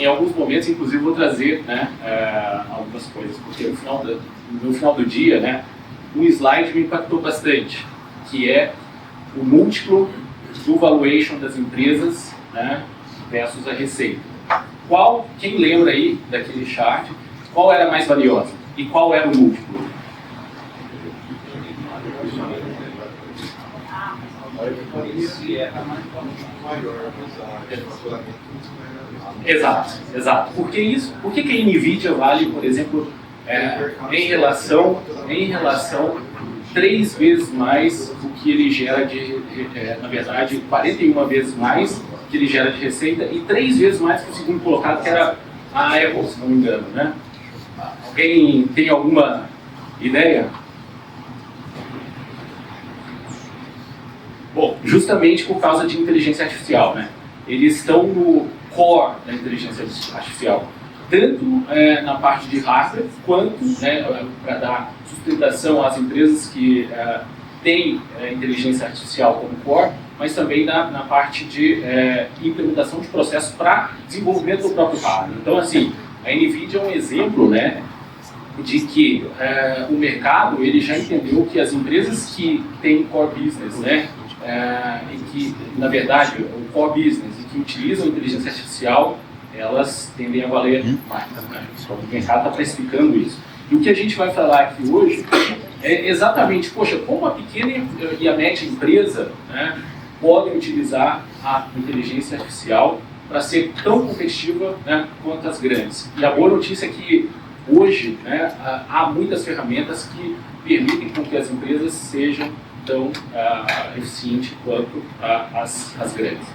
em alguns momentos, inclusive, vou trazer, né, algumas coisas, porque no final do dia, né, um slide me impactou bastante, que é o múltiplo do valuation das empresas, né, versus a receita. Quem lembra aí daquele chart, qual era a mais valiosa e qual era o múltiplo? Exato. Por que isso? Por que a NVIDIA vale, por exemplo, em relação 3 vezes mais do que ele gera na verdade, 41 vezes mais que ele gera de receita e 3 vezes mais que o segundo colocado, que era a Apple, se não me engano, né? Alguém tem alguma ideia? Bom, justamente por causa de inteligência artificial, né? Eles estão no core da inteligência artificial, tanto na parte de hardware, quanto para dar sustentação às empresas que têm inteligência artificial como core, mas também na parte de implementação de processos para desenvolvimento do próprio hardware. Então, assim, a NVIDIA é um exemplo, né, de que o mercado ele já entendeu que as empresas que têm core business, né, e que, na verdade, o core business e que utilizam a inteligência artificial, elas tendem a valer mais. Né? O mercado está precificando isso. E o que a gente vai falar aqui hoje é exatamente, poxa, como a pequena e a média empresa, né, podem utilizar a inteligência artificial para ser tão competitiva, né, quanto as grandes. E a boa notícia é que hoje, né, há muitas ferramentas que permitem com que as empresas sejam tão eficientes quanto as grandes.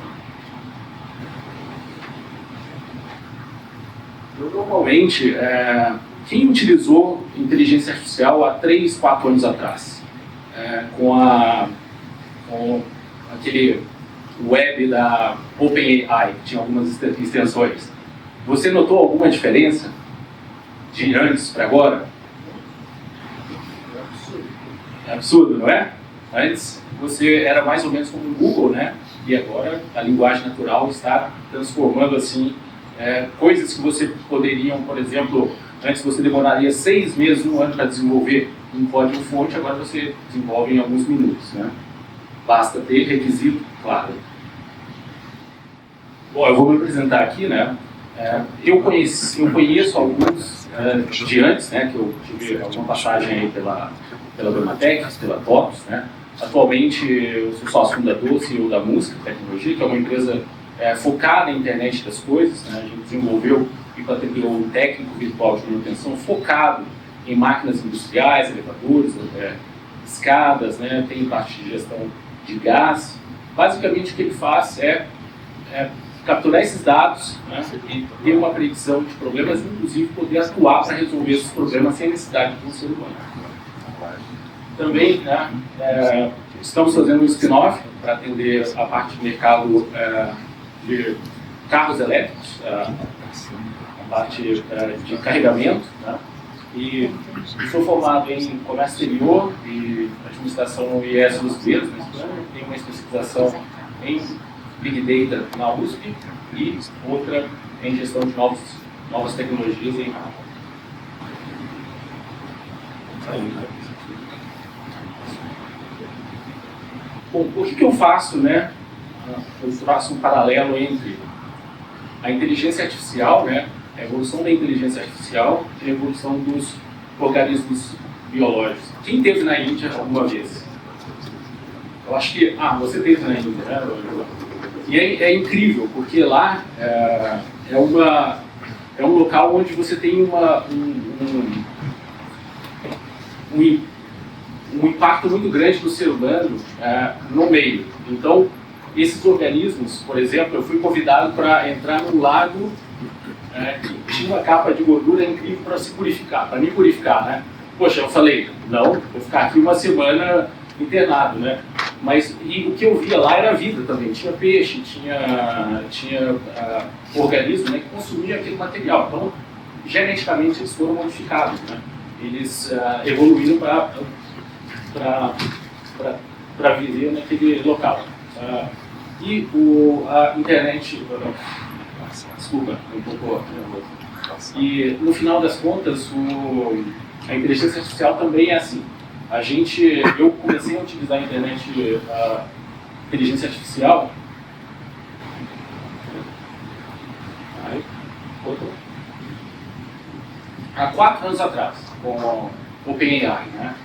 Normalmente, quem utilizou inteligência artificial há 3, 4 anos atrás, com aquele web da OpenAI, que tinha algumas extensões, você notou alguma diferença de antes para agora? É absurdo, não é? Antes você era mais ou menos como o Google, né? E agora a linguagem natural está transformando assim coisas que você poderiam, por exemplo, antes você demoraria 6 meses, 1 ano para desenvolver um código-fonte, agora você desenvolve em alguns minutos, né? Basta ter requisito, claro. Bom, eu vou me apresentar aqui, né? Eu conheço alguns de antes, né? Que eu tive alguma passagem aí pela Bematec, pela TOTOS, né? Atualmente eu sou sócio fundador, CEO da Música Tecnologia, que é uma empresa focada na internet das coisas, né? A gente desenvolveu e patenteou um técnico virtual de manutenção focado em máquinas industriais, elevadores, escadas, né? Tem parte de gestão de gás. Basicamente o que ele faz é capturar esses dados, né? E ter uma predição de problemas, inclusive poder atuar para resolver esses problemas sem necessidade de um ser humano. Também, né, estamos fazendo um spin-off para atender a parte de mercado de carros elétricos, a parte de carregamento, né? E sou formado em comércio exterior e administração no IES dos Belos, na Espanha. Tenho uma especialização em Big Data na USP e outra em gestão de novas tecnologias em Bom, o que eu faço, né? Eu faço um paralelo entre a inteligência artificial, né? A evolução da inteligência artificial e a evolução dos organismos biológicos. Quem esteve na Índia alguma vez? Eu acho que... você esteve na Índia, né? E é incrível, porque lá é um local onde você tem um impacto muito grande do ser humano no meio. Então, esses organismos, por exemplo, eu fui convidado para entrar num lago que tinha uma capa de gordura incrível para se purificar, para me purificar, né? Poxa, eu falei, não, vou ficar aqui uma semana internado, né? Mas e o que eu via lá era vida também, tinha peixe, tinha organismo, né, que consumia aquele material. Então, geneticamente eles foram modificados, né? Eles evoluíram para viver naquele local. E a internet, Desculpa, um pouco nervoso. E no final das contas, a inteligência artificial também é assim. Eu comecei a utilizar a internet, a inteligência artificial. Há 4 anos atrás, com o OpenAI, né?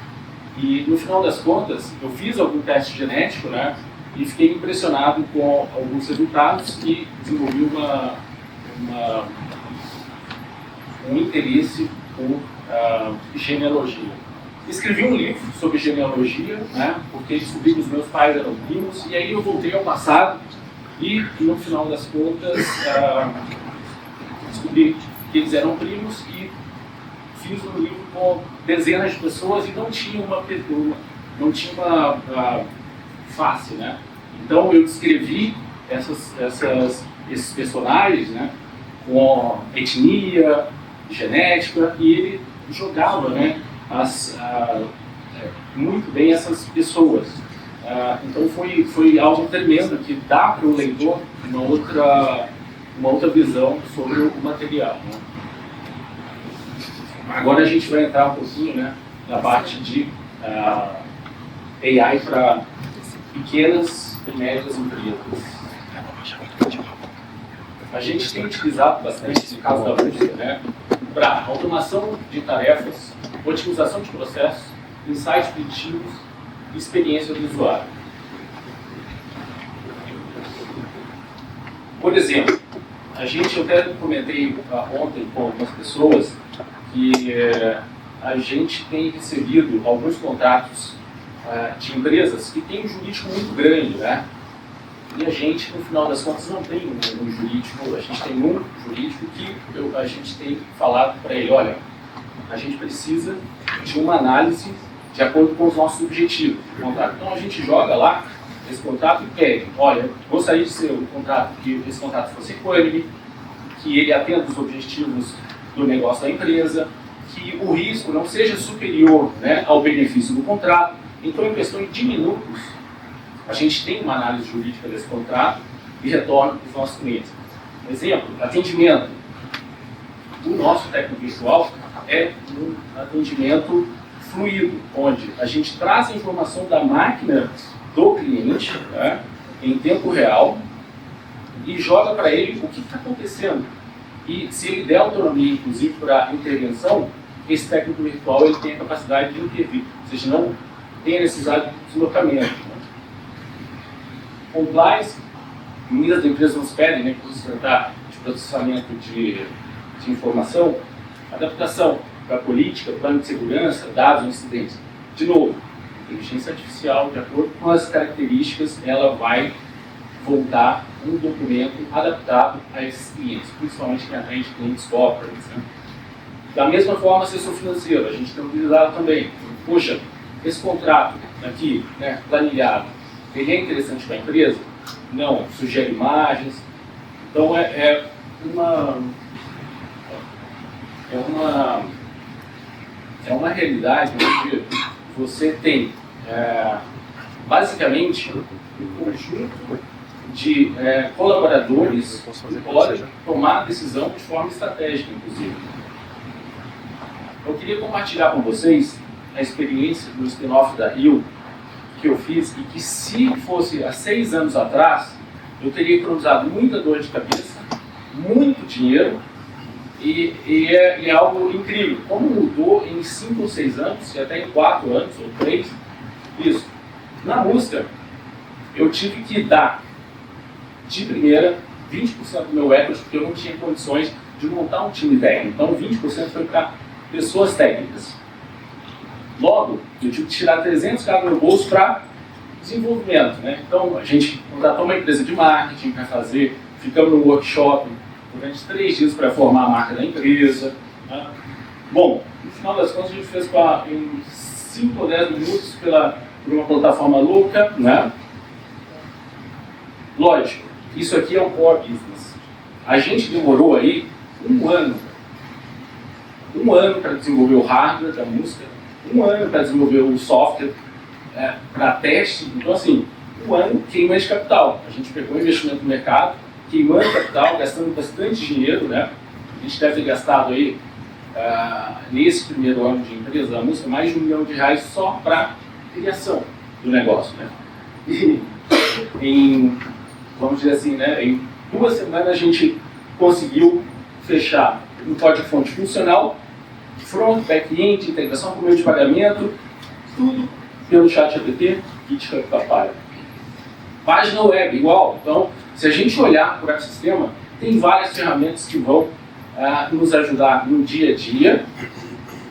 E no final das contas, eu fiz algum teste genético, né? E fiquei impressionado com alguns resultados e desenvolvi um interesse por genealogia. Escrevi um livro sobre genealogia, né? Porque descobri que os meus pais eram primos, e aí eu voltei ao passado e no final das contas descobri que eles eram primos e fiz um livro com dezenas de pessoas e não tinha uma face, né? Então eu descrevi esses personagens, né, com etnia, genética, e ele jogava, né, muito bem essas pessoas. Então foi algo tremendo que dá para o leitor uma outra visão sobre o material, né? Agora a gente vai entrar um pouquinho, né, na parte de AI para pequenas e médias empresas. A gente tem utilizado bastante esse caso da busca, né, para automação de tarefas, otimização de processos, insights preditivos e experiência do usuário. Por exemplo, eu até comentei ontem com algumas pessoas que a gente tem recebido alguns contratos de empresas que têm um jurídico muito grande, né? E a gente, no final das contas, não tem um jurídico, a gente tem um jurídico que a gente tem falado para ele, olha, a gente precisa de uma análise de acordo com os nossos objetivos do contrato. Então a gente joga lá esse contrato e pede, olha, gostaria de ser um contrato, que esse contrato fosse equânime, que ele atenda os objetivos do negócio da empresa, que o risco não seja superior, né, ao benefício do contrato. Então, em questão de minutos, a gente tem uma análise jurídica desse contrato e retorna para os nossos clientes. Um exemplo, atendimento. O nosso técnico virtual é um atendimento fluido, onde a gente traz a informação da máquina do cliente, né, em tempo real e joga para ele o que está acontecendo. E se ele der autonomia, inclusive, para intervenção, esse técnico virtual ele tem a capacidade de intervir, ou seja, não tem a necessidade de deslocamento. Né? Compliance, muitas empresas nos pedem, né, para se tratar de processamento de informação, adaptação para política, plano de segurança, dados e incidentes. De novo, inteligência artificial, de acordo com as características, ela vai voltar um documento adaptado a esses clientes, principalmente quem atende clientes corporates. Né? Da mesma forma, assessor financeiro, a gente tem utilizado também. Poxa, esse contrato aqui, né, planilhado, ele é interessante para a empresa? Não, sugere imagens. Então é uma realidade onde você tem basicamente um conjunto de colaboradores que podem tomar a decisão de forma estratégica, inclusive. Eu queria compartilhar com vocês a experiência do spin-off da Rio que eu fiz e que, se fosse há 6 anos atrás, eu teria economizado muita dor de cabeça, muito dinheiro e é algo incrível. Como mudou em 5 ou 6 anos, e até em 4 anos ou 3, isso. Na música, eu tive que dar de primeira 20% do meu equity, porque eu não tinha condições de montar um time técnico. Então 20% foi para pessoas técnicas. Logo, eu tive que tirar 300k do meu bolso para desenvolvimento, né? Então a gente contratou uma empresa de marketing para fazer, ficamos no workshop durante 3 dias para formar a marca da empresa. Né? Bom, no final das contas a gente fez em 5 ou 10 minutos por uma plataforma louca, né? Lógico, isso aqui é um core business. A gente demorou aí 1 ano. 1 ano para desenvolver o hardware da música, 1 ano para desenvolver o software para teste. Então, assim, 1 ano queima de capital. A gente pegou o investimento no mercado queimando capital, gastando bastante dinheiro, né? A gente deve ter gastado aí, nesse primeiro ano de empresa da música, mais de R$1 milhão só para criação do negócio, né? E vamos dizer assim, né, em 2 semanas a gente conseguiu fechar um código-fonte funcional, front, back-end, integração com meio de pagamento, tudo pelo ChatGPT, GitHub Papaya. Página web, igual. Então, se a gente olhar por ecossistema, tem várias ferramentas que vão nos ajudar no dia a dia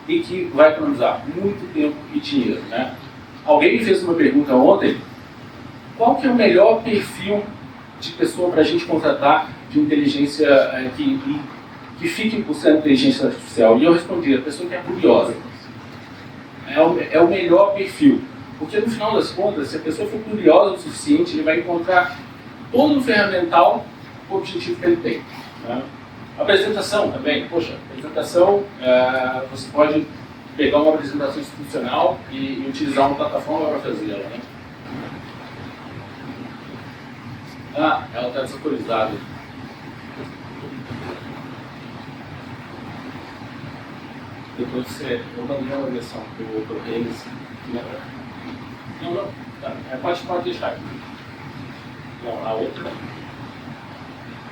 e que vai economizar muito tempo e dinheiro, né? Alguém me fez uma pergunta ontem, qual que é o melhor perfil de pessoa para a gente contratar de inteligência que fique buscando inteligência artificial? E eu respondi, a pessoa que é curiosa. É o melhor perfil. Porque no final das contas, se a pessoa for curiosa o suficiente, ele vai encontrar todo o ferramental com o objetivo que ele tem, né? Apresentação também. Poxa, apresentação, você pode pegar uma apresentação institucional e utilizar uma plataforma para fazê-la, né? Ela está desatualizada. Depois eu mandei uma versão para eles. Não. Tá. Pode deixar aqui. Não, a outra.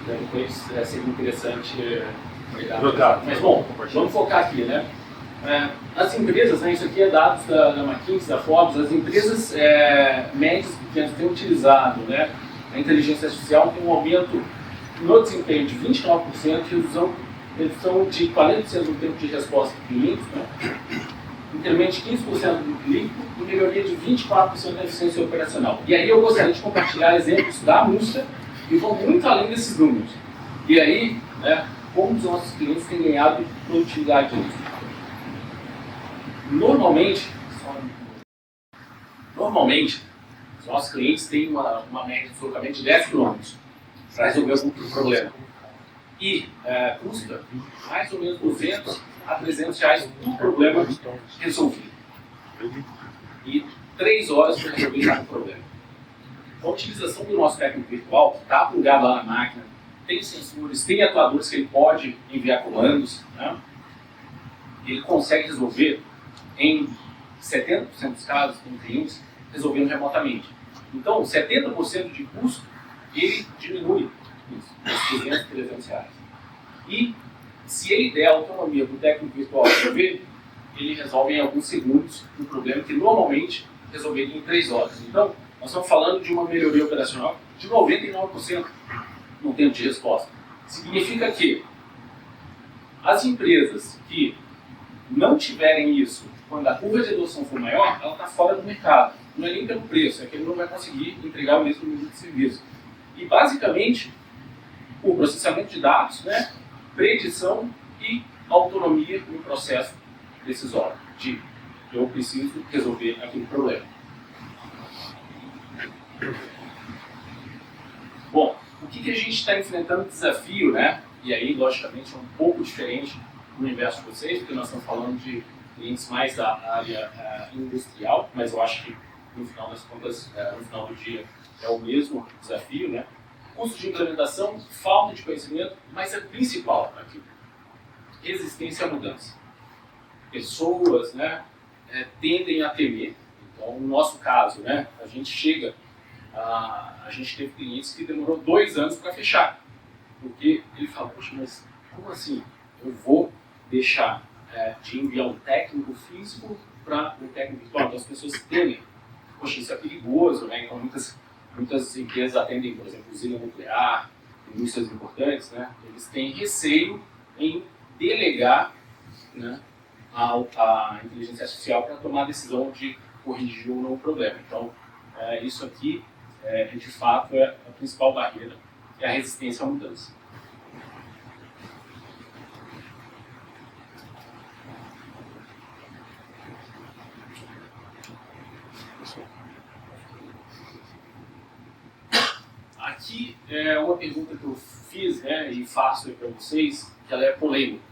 Depois seria interessante pegar. Mas bom, vamos focar aqui, né? As empresas, né, isso aqui é dados da McKinsey, da Forbes, as empresas médias e pequenas têm utilizado, né, a inteligência artificial, tem um aumento no desempenho de 29%, redução de 40% no tempo de resposta do cliente, né, incremento de 15% do líquido e melhoria de 24% da eficiência operacional. E aí eu gostaria de compartilhar exemplos da música que vão muito além desses números. E aí, né, como os nossos clientes têm ganhado produtividade nisso. Normalmente, os nossos clientes têm uma média de deslocamento de 10 km para resolver algum problema. E custa mais ou menos R$200 a R$300 por problema resolvido. E 3 horas para resolver cada problema. A utilização do nosso técnico virtual, que está plugado lá na máquina, tem sensores, tem atuadores que ele pode enviar comandos, né? Ele consegue resolver em 70% dos casos, com clientes, resolvendo remotamente. Então, 70% de custo, ele diminui isso, uns R$200, R$300. E, se ele der autonomia para o técnico virtual resolver, ele resolve em alguns segundos um problema que normalmente resolveria em 3 horas. Então, nós estamos falando de uma melhoria operacional de 99% no tempo de resposta. Significa que as empresas que não tiverem isso, quando a curva de adoção for maior, ela está fora do mercado. Não é nem pelo preço, é que ele não vai conseguir entregar o mesmo nível de serviço. E, basicamente, o processamento de dados, né, predição e autonomia no processo decisório, de eu preciso resolver aquele problema. Bom, o que a gente está enfrentando desafio, né? E aí, logicamente, é um pouco diferente do universo de vocês, porque nós estamos falando de clientes mais da área industrial, mas eu acho que, no final das contas, no final do dia, é o mesmo desafio, né? Custo de implementação, falta de conhecimento, mas é principal aqui, resistência à mudança. Pessoas, né, tendem a temer. Então, no nosso caso, né, a gente teve clientes que demorou 2 anos para fechar, porque ele fala, poxa, mas como assim? Eu vou deixar de enviar um técnico físico para um técnico virtual? Então, as pessoas temem. Poxa, isso é perigoso, né? Então, muitas empresas atendem, por exemplo, usina nuclear, indústrias importantes, né? Eles têm receio em delegar, né, a inteligência artificial para tomar a decisão de corrigir ou não o problema. Então, isso aqui, de fato, é a principal barreira, é a resistência à mudança. Aqui é uma pergunta que eu fiz, né, e faço para vocês, que ela é polêmica.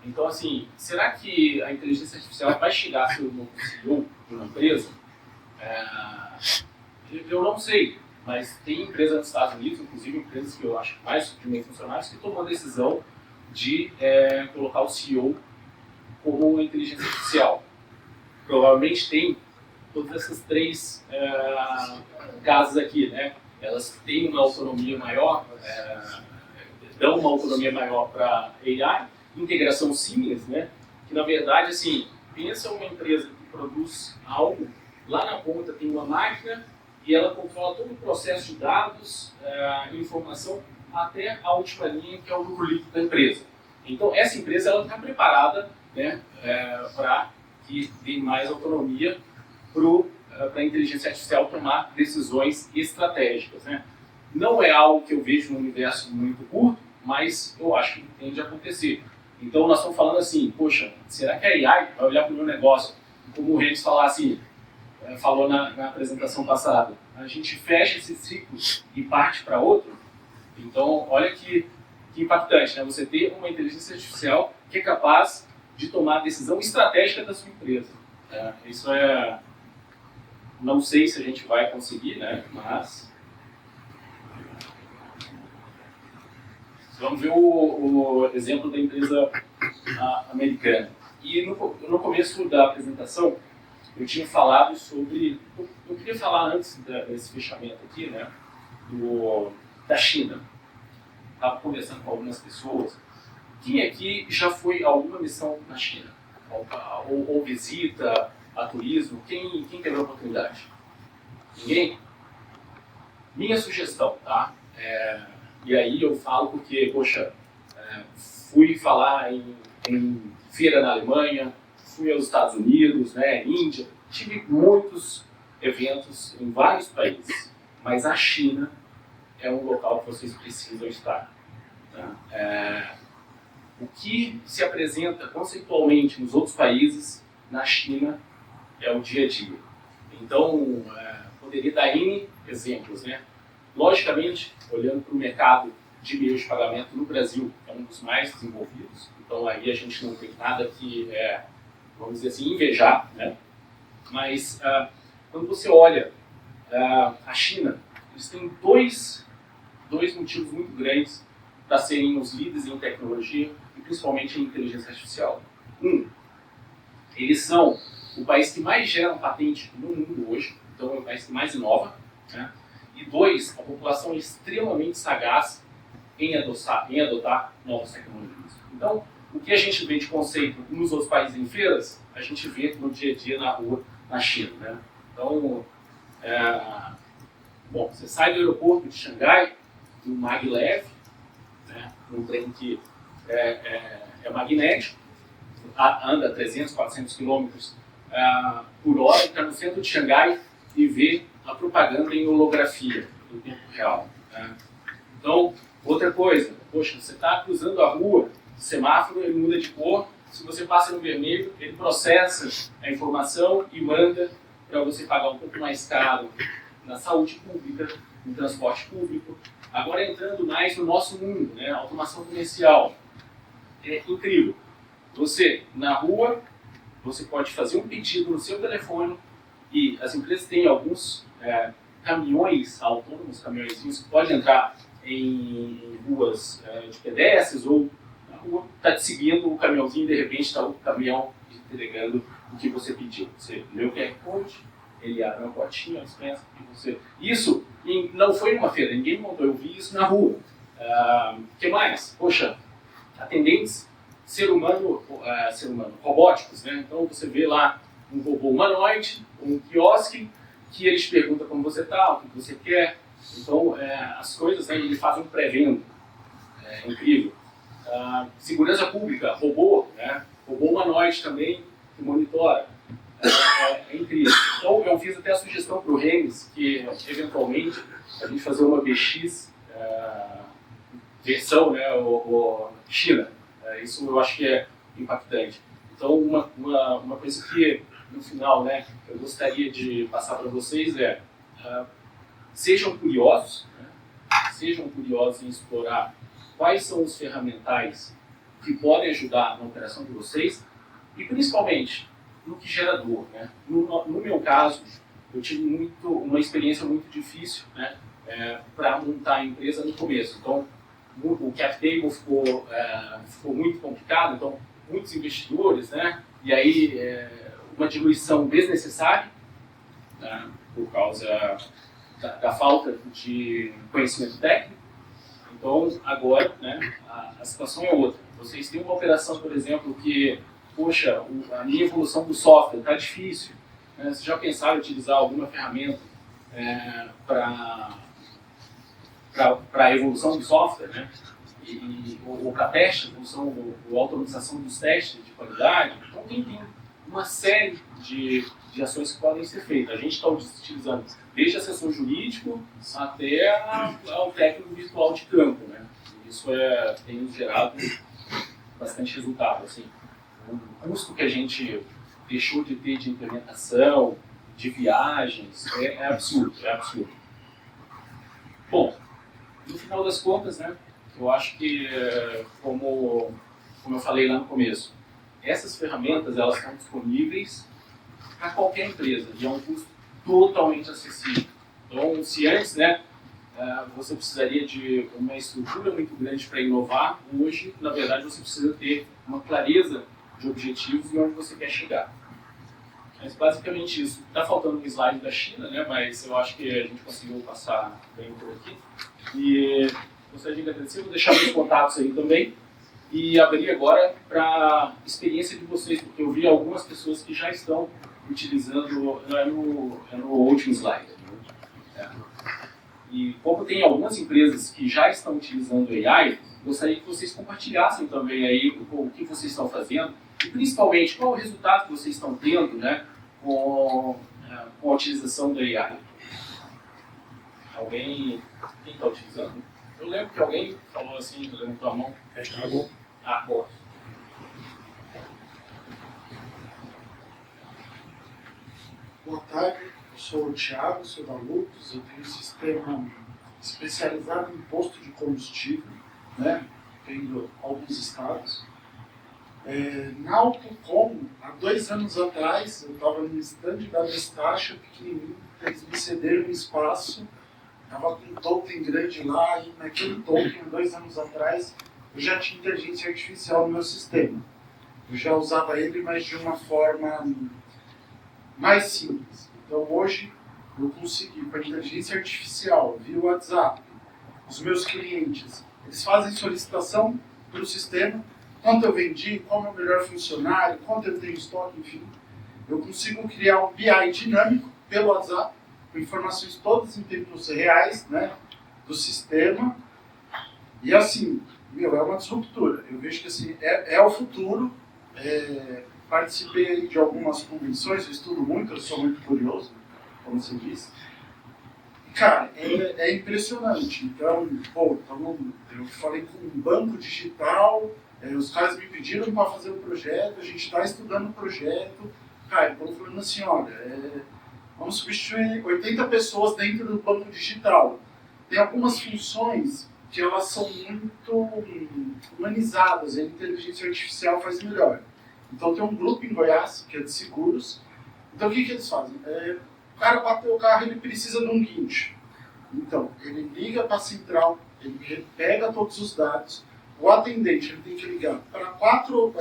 Então, assim, será que a inteligência artificial vai chegar a ser o novo CEO de uma empresa? Eu não sei. mas tem empresas nos Estados Unidos, inclusive empresas que eu acho que mais de 1.000 funcionários, que tomou a decisão de colocar o CEO como inteligência artificial. Provavelmente tem todas essas três casas aqui, né? Elas têm uma autonomia maior, dão uma autonomia maior para AI, integração simples, né? Que na verdade, assim, pensa uma empresa que produz algo, lá na ponta tem uma máquina e ela controla todo o processo de dados, informação, até a última linha, que é o lucro líquido da empresa. Então, essa empresa está preparada, né, para que dê mais autonomia para a inteligência artificial tomar decisões estratégicas, né? Não é algo que eu vejo num universo muito curto, mas eu acho que tende a acontecer. Então, nós estamos falando assim, poxa, será que a AI vai olhar para o meu negócio? Como o Reis falou na apresentação passada, a gente fecha esse ciclo e parte para outro? Então, olha que impactante, né? Você ter uma inteligência artificial que é capaz de tomar a decisão estratégica da sua empresa. Isso não sei se a gente vai conseguir, né? Mas vamos ver o exemplo da empresa americana. E no começo da apresentação, eu tinha falado sobre... Eu queria falar antes desse fechamento aqui, né? Da China. Estava conversando com algumas pessoas. Quem aqui já foi a alguma missão na China? Ou visita, a turismo? Quem teve a oportunidade? Ninguém? Minha sugestão, tá? E aí eu falo porque, poxa, fui falar em feira na Alemanha, fui aos Estados Unidos, né, Índia, tive muitos eventos em vários países, mas a China é um local que vocês precisam estar. Tá? O que se apresenta conceitualmente nos outros países, na China, é o dia a dia. Então, poderia dar N exemplos, né? Logicamente, olhando para o mercado de meios de pagamento no Brasil, é um dos mais desenvolvidos, então aí a gente não tem nada que, vamos dizer assim, invejar, né? Mas quando você olha a China, eles têm dois motivos muito grandes para serem os líderes em tecnologia e principalmente em inteligência artificial. Eles são o país que mais gera patente no mundo hoje, então é o país que mais inova, né? E 2, a população é extremamente sagaz em adotar novas tecnologias. Então, o que a gente vê de conceito nos outros países em feiras, a gente vê no dia a dia na rua, na China, né? Então, você sai do aeroporto de Xangai, do maglev, né? Um trem que é magnético, anda 300, 400 km por hora, está no centro de Xangai e vê a propaganda em holografia, em tempo real. Né? Então, outra coisa, poxa, você está cruzando a rua, o semáforo ele muda de cor, se você passa no vermelho, ele processa a informação e manda para você pagar um pouco mais caro na saúde pública, no transporte público. Agora entrando mais no nosso mundo, né? Automação comercial. É incrível. Você, na rua, você pode fazer um pedido no seu telefone e as empresas têm alguns caminhões autônomos, caminhõezinhos que podem entrar em ruas de pedestres ou na rua, está te seguindo o caminhãozinho e de repente está o caminhão entregando o que você pediu. Você lê o QR Code, ele abre uma portinha, dispensa, e você... Isso não foi numa feira, ninguém montou, eu vi isso na rua. O que mais? Poxa, atendentes robóticos, né? Então você vê lá um robô humanoide, um quiosque, que eles perguntam como você está, o que você quer. Então as coisas, né, ele faz um pré-venda. É incrível. Segurança pública, robô, né? Robô humanoide também, que monitora. É incrível. Então eu fiz até a sugestão para o Renes que eventualmente a gente fazer uma BX versão, né, China. Isso eu acho que é impactante. Então uma coisa que no final, né, eu gostaria de passar para vocês sejam curiosos, né? Sejam curiosos em explorar quais são os ferramentais que podem ajudar na operação de vocês e principalmente no que gera dor, né? No meu caso, eu tive uma experiência muito difícil, né? para montar a empresa no começo. Então, o cap table ficou muito complicado, então muitos investidores, né? E aí uma diluição desnecessária, né, por causa da falta de conhecimento técnico. Então, agora, né, a situação é outra. Vocês têm uma operação, por exemplo, que, poxa, a minha evolução do software está difícil. Né? Vocês já pensaram em utilizar alguma ferramenta para a evolução do software, né? Ou para testes, evolução ou automatização dos testes de qualidade? Então, tem uma série de ações que podem ser feitas. A gente está utilizando desde a seção jurídica até ao técnico virtual de campo, né? Isso tem nos gerado bastante resultado. Assim. O custo que a gente deixou de ter de implementação, de viagens, é absurdo, é absurdo. Bom, no final das contas, né, eu acho que, como eu falei lá no começo, essas ferramentas elas estão disponíveis para qualquer empresa e é um custo totalmente acessível. Então, se antes, né, você precisaria de uma estrutura muito grande para inovar, hoje, na verdade, você precisa ter uma clareza de objetivos e onde você quer chegar. Mas basicamente isso. Está faltando um slide da China, né, mas eu acho que a gente conseguiu passar bem por aqui. E gostaria de agradecer, vou deixar meus contatos aí também e abrir agora para a experiência de vocês, porque eu vi algumas pessoas que já estão utilizando, no último slide. E como tem algumas empresas que já estão utilizando AI, gostaria que vocês compartilhassem também aí o que vocês estão fazendo e principalmente qual o resultado que vocês estão tendo, né, com a utilização do AI. Alguém, quem está utilizando? Eu lembro que alguém falou assim, levantou a mão. Ah, boa. Boa tarde, eu sou o Thiago, sou da Lux, eu tenho um sistema especializado em posto de combustível, né? Tenho alguns estados. Na Autocom, há 2 anos atrás, eu estava no stand da Destacha, pequenininho, eles me cederam um espaço, estava com um token grande lá, e naquele token, há 2 anos atrás, eu já tinha inteligência artificial no meu sistema. Eu já usava ele, mas de uma forma mais simples. Então hoje eu consegui, com a inteligência artificial, via WhatsApp, os meus clientes, eles fazem solicitação para o sistema, quanto eu vendi, qual é o meu melhor funcionário, quanto eu tenho estoque, enfim. Eu consigo criar um BI dinâmico pelo WhatsApp, com informações todas em tempos reais, né, do sistema. E assim, é uma disruptura. Eu vejo que assim, é o futuro. Participei de algumas convenções, eu estudo muito, eu sou muito curioso, como você disse. Cara, é impressionante. Então, eu falei com um banco digital, os caras me pediram para fazer o projeto, a gente está estudando o projeto. Cara, eu falando assim, olha, vamos substituir 80 pessoas dentro do banco digital. Tem algumas funções que elas são muito humanizadas, a inteligência artificial faz melhor. Então tem um grupo em Goiás, que é de seguros. Então o que eles fazem? O cara bateu o carro, ele precisa de um guincho. Então, ele liga para a central, ele pega todos os dados. O atendente ele tem que ligar para quatro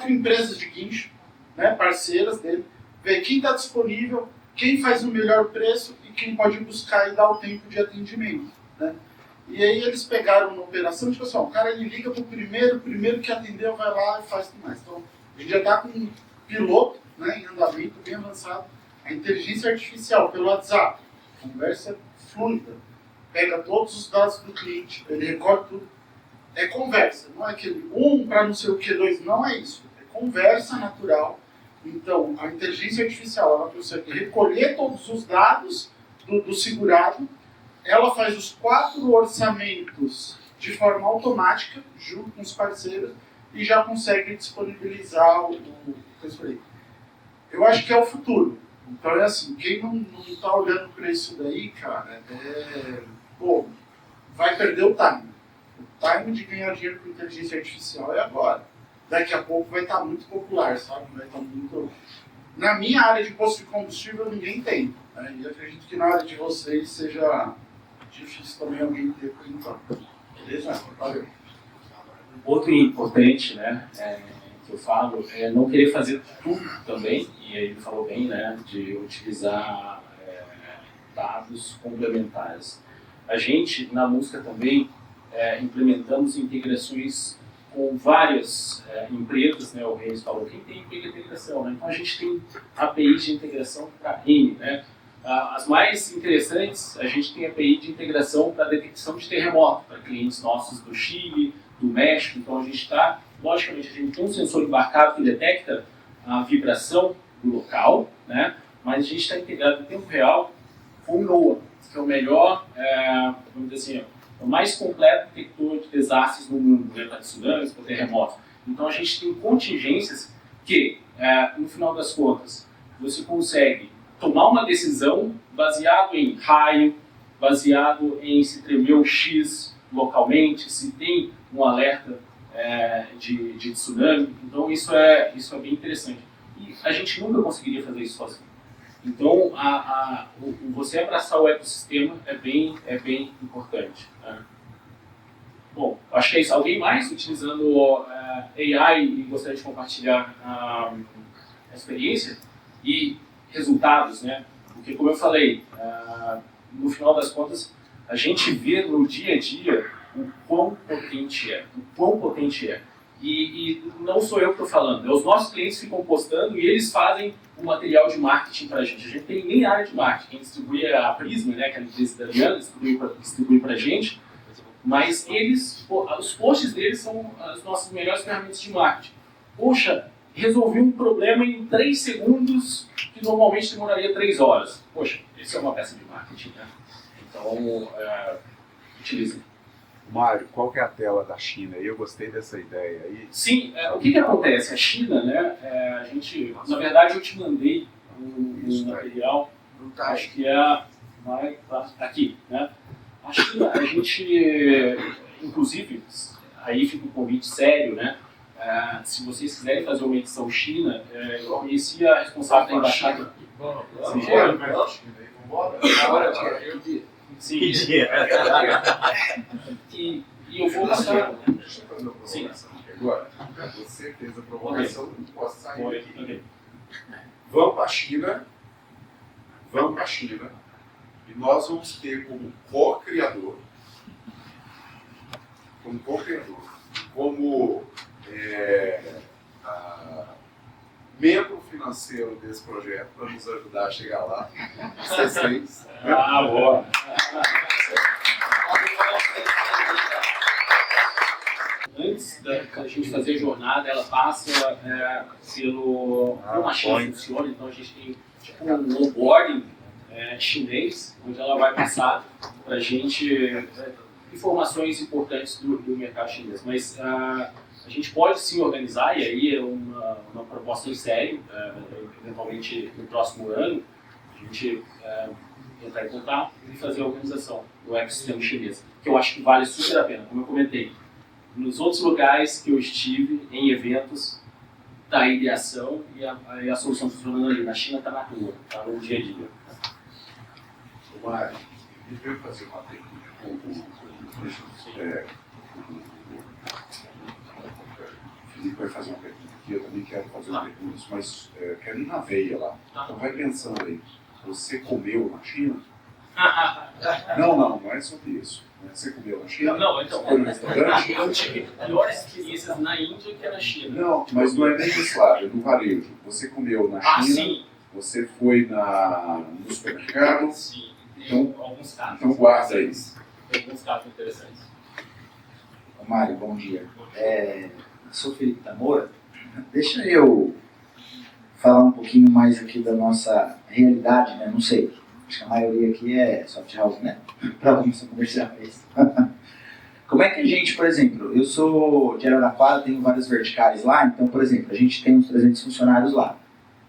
empresas de guincho, né, parceiras dele, ver quem está disponível, quem faz o melhor preço e quem pode buscar e dar o tempo de atendimento. Né? E aí eles pegaram uma operação, tipo assim, o cara ele liga para o primeiro que atendeu vai lá e faz tudo mais. Então, a gente já está com um piloto, né, em andamento bem avançado, a inteligência artificial pelo WhatsApp, conversa fluida, pega todos os dados do cliente, ele recorta tudo. É conversa, não é aquele para não sei o que, 2, não é isso. É conversa natural. Então, a inteligência artificial ela consegue recolher todos os dados do segurado, ela faz os 4 orçamentos de forma automática, junto com os parceiros, e já consegue disponibilizar o que eu falei. Eu acho que é o futuro. Então é assim, quem não está olhando para isso daí, cara, vai perder o time. O time de ganhar dinheiro com inteligência artificial é agora. Daqui a pouco vai estar muito popular, sabe? Vai estar muito Na minha área de posto de combustível ninguém tem, né? E acredito que na área de vocês seja difícil também alguém ter por enquanto. Beleza? Valeu. Outro importante, né, que eu falo é não querer fazer tudo também, e aí ele falou bem, né, de utilizar dados complementares. A gente, na música também, implementamos integrações com várias empresas, né, o Reis falou, quem tem integração, né? Então a gente tem APIs de integração para N, né? As mais interessantes, a gente tem API de integração para detecção de terremoto, para clientes nossos do Chile, do México. Então a gente está, logicamente, a gente tem um sensor embarcado que detecta a vibração do local, né? Mas a gente está integrado em tempo real com o NOAA, que é o melhor, vamos dizer assim, o mais completo detector de desastres no mundo, né? Para tsunamis, para terremotos. Então a gente tem contingências que, no final das contas, você consegue tomar uma decisão baseado em raio, baseado em se tremeu X localmente, se tem um alerta de tsunami. Então isso é bem interessante. E a gente nunca conseguiria fazer isso sozinho. Então você abraçar o ecossistema é bem importante, né? Bom, acho que é isso. Alguém mais utilizando AI e gostaria de compartilhar a experiência e resultados, né? Porque, como eu falei, no final das contas, a gente vê no dia a dia o quão potente é. E não sou eu que estou falando, os nossos clientes ficam postando e eles fazem o material de marketing para a gente. A gente tem nem área de marketing, quem distribui é a Prisma, né, que é a empresa da Adriana, distribui para a gente, mas os posts deles são as nossas melhores ferramentas de marketing. Poxa, resolvi um problema em 3 segundos que normalmente demoraria 3 horas. Poxa, isso é uma peça de marketing, né? Então, utilizem. Mário, qual que é a tela da China? Eu gostei dessa ideia aí. Sim, o que acontece? A China, né, a gente, na verdade eu te mandei um material, acho que vai aqui, né? A China, a gente, inclusive, aí fica um convite sério, né? Se vocês quiserem fazer uma edição China, eu conheci a responsável da embaixada. Sim. E eu vou passar. Sim. Agora, você fez a provocação, não posso sair aqui. Okay. Vamos para a China, e nós vamos ter como co-criador, como membro financeiro desse projeto, para nos ajudar a chegar lá. Vocês. Boa. Antes da gente fazer a jornada, ela passa pelo uma China funciona, então a gente tem tipo um onboarding chinês, onde ela vai passar para a gente informações importantes do mercado chinês. Mas a gente pode se organizar, e aí é uma proposta em sério, eventualmente no próximo ano, a gente entrar em contato e fazer a organização do ecossistema chinês, que eu acho que vale super a pena, como eu comentei. Nos outros lugares que eu estive, em eventos, está a ideação e a solução funcionando ali. Na China está na rua, está no dia a dia. Mário, deixa eu fazer uma pergunta. O Felipe vai fazer uma pergunta aqui, eu também quero fazer perguntas, mas quero ir na veia lá. Então vai pensando aí. Você comeu na China? Não é sobre isso. Você comeu na China? Não, então. Foi no restaurante? Eu tive piores experiências na Índia que na China. Não, mas não é nem desse lado, é do varejo. Você comeu na China? Sim. Você foi no supermercado? Sim. Então, alguns casos. Então guarda isso. Tem alguns casos interessantes. Mário, bom dia. Sou Felipe Tamora. Deixa eu falar um pouquinho mais aqui da nossa realidade, né? Não sei. Acho que a maioria aqui é soft house, né? Para alguns são comerciais. Como é que a gente, por exemplo, eu sou de Araraquara, tenho várias verticais lá, então, por exemplo, a gente tem uns 300 funcionários lá.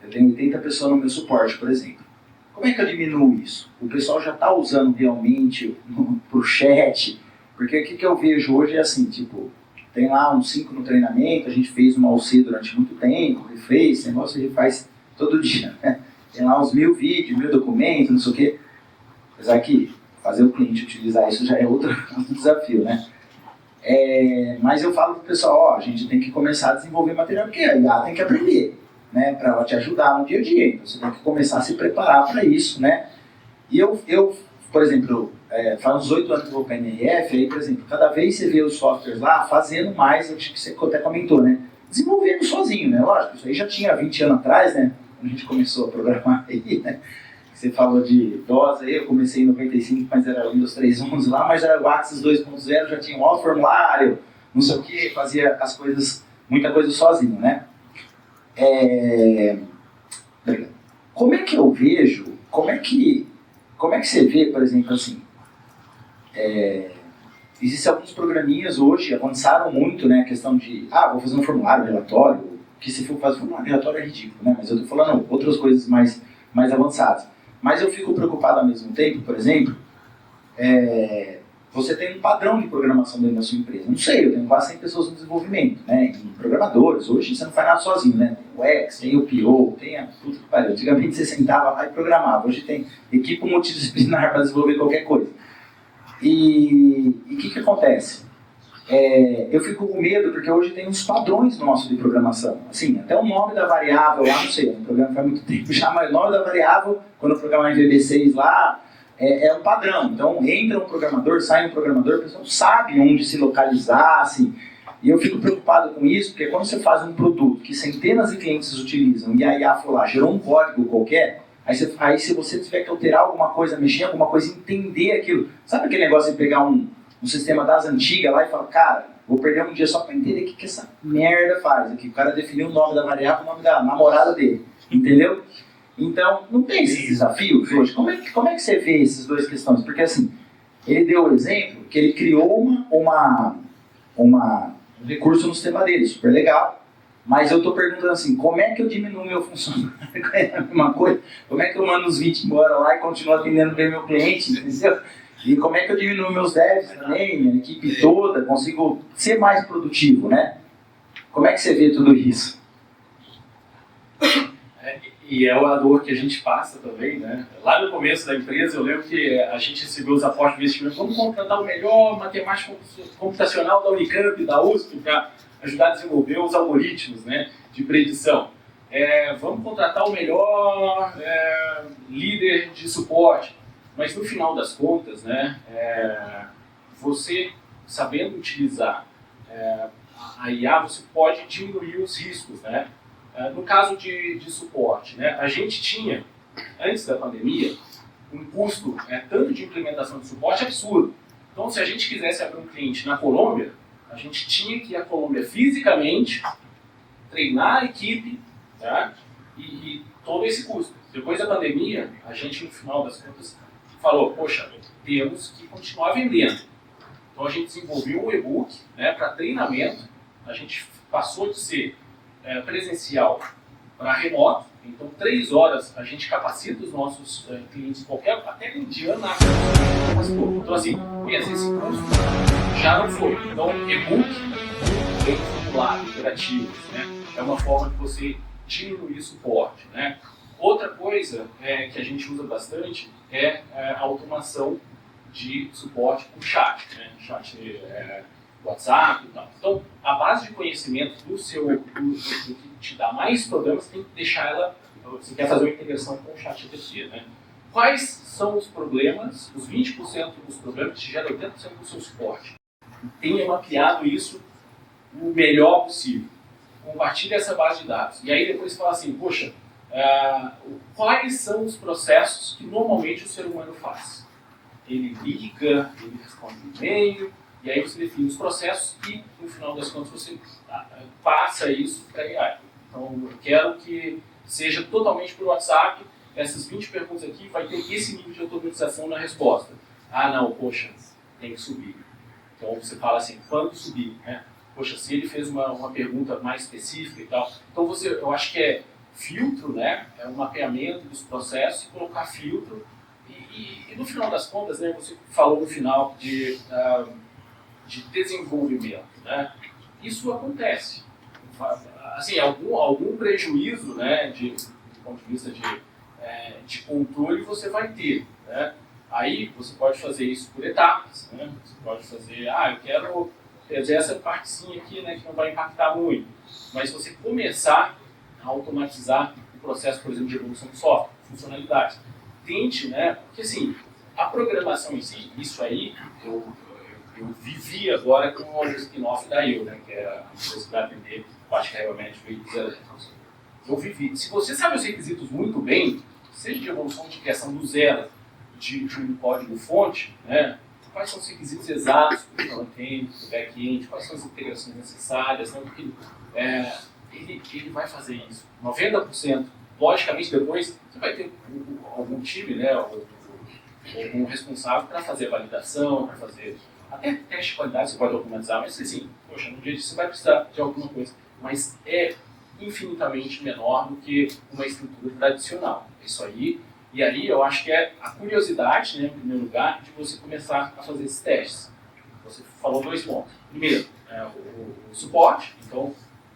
Eu tenho 80 pessoas no meu suporte, por exemplo. Como é que eu diminuo isso? O pessoal já está usando realmente pro chat, porque o que eu vejo hoje é assim, tipo, tem lá uns 5 no treinamento, a gente fez uma OC durante muito tempo, refez, esse negócio a gente faz todo dia, né? Tem lá uns 1000 vídeos, 1000 documentos, não sei o quê. Apesar que fazer o cliente utilizar isso já é outro desafio, né? Mas eu falo pro pessoal, ó, a gente tem que começar a desenvolver material, porque a IA tem que aprender, né? Para ela te ajudar no dia a dia. Então você tem que começar a se preparar para isso, né? E eu por exemplo, faz uns 8 anos que eu vou para a NRF, aí, por exemplo, cada vez você vê os softwares lá fazendo mais, acho que você até comentou, né? Desenvolvendo sozinho, né? Lógico, isso aí já tinha 20 anos atrás, né? Quando a gente começou a programar aí, né? Você falou de DOS aí, eu comecei em 95, mas era o Windows 3.11 lá, mas era o Access 2.0, já tinha o formulário, não sei o que, fazia as coisas, muita coisa sozinho, né? Como é que eu vejo, como é que você vê, por exemplo, assim, existem alguns programinhas hoje, avançaram muito, né, a questão de, vou fazer um formulário, relatório, que se for fazer um formulário, relatório é ridículo, né, mas eu estou falando outras coisas mais avançadas. Mas eu fico preocupado ao mesmo tempo, por exemplo, você tem um padrão de programação dentro da sua empresa. Não sei, eu tenho quase 100 pessoas no desenvolvimento, né, em programadores. Hoje você não faz nada sozinho, né? Tem o X, tem o PO, tem a puta que pariu. Antigamente você sentava lá e programava. Hoje tem equipe multidisciplinar para desenvolver qualquer coisa. E o que acontece? Eu fico com medo porque hoje tem uns padrões nossos de programação. Assim, até o nome da variável lá, não sei, o programa faz muito tempo já, mas o nome da variável, quando eu programar em VB6 lá, é um padrão. Então, entra um programador, sai um programador, a pessoa sabe onde se localizar, assim. E eu fico preocupado com isso, porque quando você faz um produto que centenas de clientes utilizam e a IA for lá, gerou um código qualquer, aí se você tiver que alterar alguma coisa, mexer em alguma coisa, entender aquilo. Sabe aquele negócio de pegar um sistema das antigas lá e falar, cara, vou perder um dia só para entender o que essa merda faz aqui. O cara definiu o nome da variável, o nome da namorada dele, entendeu? Então, não tem esses desafios hoje. Como é que você vê essas duas questões? Porque assim, ele deu o exemplo que ele criou um recurso no sistema dele, super legal. Mas eu estou perguntando assim, como é que eu diminuo meu funcionário? É a mesma coisa. Como é que eu mando os 20 embora lá e continuo atendendo bem meu cliente? Entendeu? E como é que eu diminuo meus devs também, minha equipe toda, consigo ser mais produtivo, né? Como é que você vê tudo isso? E é a dor que a gente passa também, né? Lá no começo da empresa, eu lembro que a gente recebeu os aportes de investimento. Vamos contratar o melhor matemático computacional da Unicamp, da USP, para ajudar a desenvolver os algoritmos, né, de predição. Vamos contratar o melhor líder de suporte. Mas no final das contas, né, você sabendo utilizar a IA, você pode diminuir os riscos, né? No caso de suporte, né, a gente tinha, antes da pandemia, um custo tanto de implementação de suporte absurdo. Então, se a gente quisesse abrir um cliente na Colômbia, a gente tinha que ir à Colômbia fisicamente, treinar a equipe, tá? E todo esse custo. Depois da pandemia, a gente, no final das contas, falou, poxa, temos que continuar vendendo. Então, a gente desenvolveu um e-book, né, para treinamento. A gente passou de ser presencial para remoto. Então, 3 horas a gente capacita os nossos clientes, até indiano, então assim, esse custo já não foi. Então, e-book, bem formulado, interativos, né? É uma forma de você diminuir suporte, né? Outra coisa que a gente usa bastante é a automação de suporte com chat, né? Chat WhatsApp e tal. Então, a base de conhecimento do que te dá mais problemas, tem que deixar ela, você quer fazer uma integração com o chat GPT, né? Quais são os problemas, os 20% dos problemas que te geram 80% do seu suporte? Tenha mapeado isso o melhor possível. Compartilhe essa base de dados. E aí depois fala assim, poxa, quais são os processos que normalmente o ser humano faz? Ele liga, ele responde um e-mail, e aí você define os processos e, no final das contas, você passa isso para a AI. Então, eu quero que seja totalmente por WhatsApp, essas 20 perguntas aqui vai ter esse nível de automatização na resposta. Não, poxa, tem que subir. Então, você fala assim, quando subir, né? Poxa, se ele fez uma pergunta mais específica e tal. Então, eu acho que é filtro, né? É um mapeamento dos processos e colocar filtro. E no final das contas, né, você falou no final de desenvolvimento, né? Isso acontece. Assim, algum prejuízo, né, ponto de vista de controle, você vai ter, né? Aí você pode fazer isso por etapas, né? Você pode fazer, eu quero fazer essa partezinha aqui, né, que não vai impactar muito. Mas você começar a automatizar o processo, por exemplo, de evolução de software, funcionalidades. Tente, né, porque assim, a programação em si, isso aí, eu vivi agora com o spin-off da Eu, né, que é a empresa que vai atender parte carregamento de veículos. Eu vivi. Se você sabe os requisitos muito bem, seja de evolução de criação do zero, de um código-fonte, né, quais são os requisitos exatos para o front-end, para o back-end, quais são as integrações necessárias, né, porque ele vai fazer isso. 90%. Logicamente, depois você vai ter algum time, né, algum responsável para fazer a validação, para fazer até teste de qualidade, você pode automatizar, mas assim, poxa, no dia disso você vai precisar de alguma coisa. Mas é infinitamente menor do que uma estrutura tradicional. Isso aí. E ali eu acho que é a curiosidade, né, em primeiro lugar, de você começar a fazer esses testes. Você falou 2 pontos. Primeiro, o suporte. Então,